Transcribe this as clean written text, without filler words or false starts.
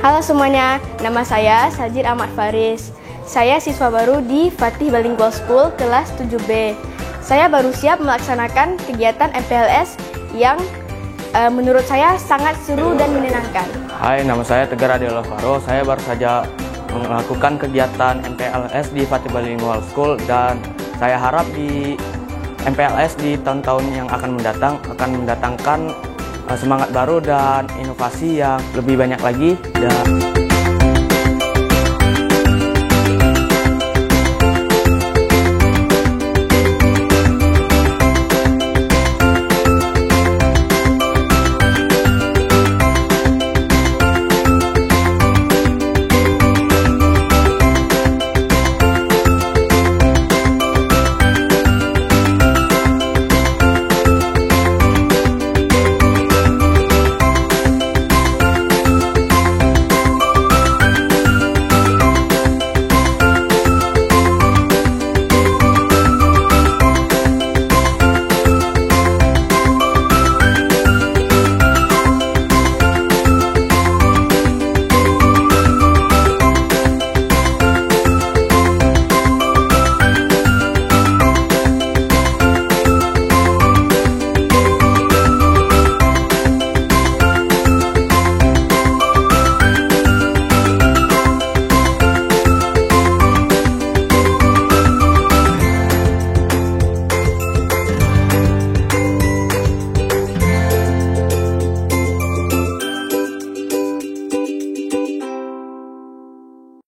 Halo semuanya, nama saya Sajid Ahmad Faris. Saya siswa baru di Fatih Bilingual School kelas 7B. Saya baru siap melaksanakan kegiatan MPLS yang menurut saya sangat seru dan menyenangkan. Hai, nama saya Tegar Adel Faro. Saya baru saja melakukan kegiatan MPLS di Fatih Bilingual School dan saya harap di MPLS di tahun-tahun yang akan mendatangkan semangat baru dan inovasi yang lebih banyak lagi.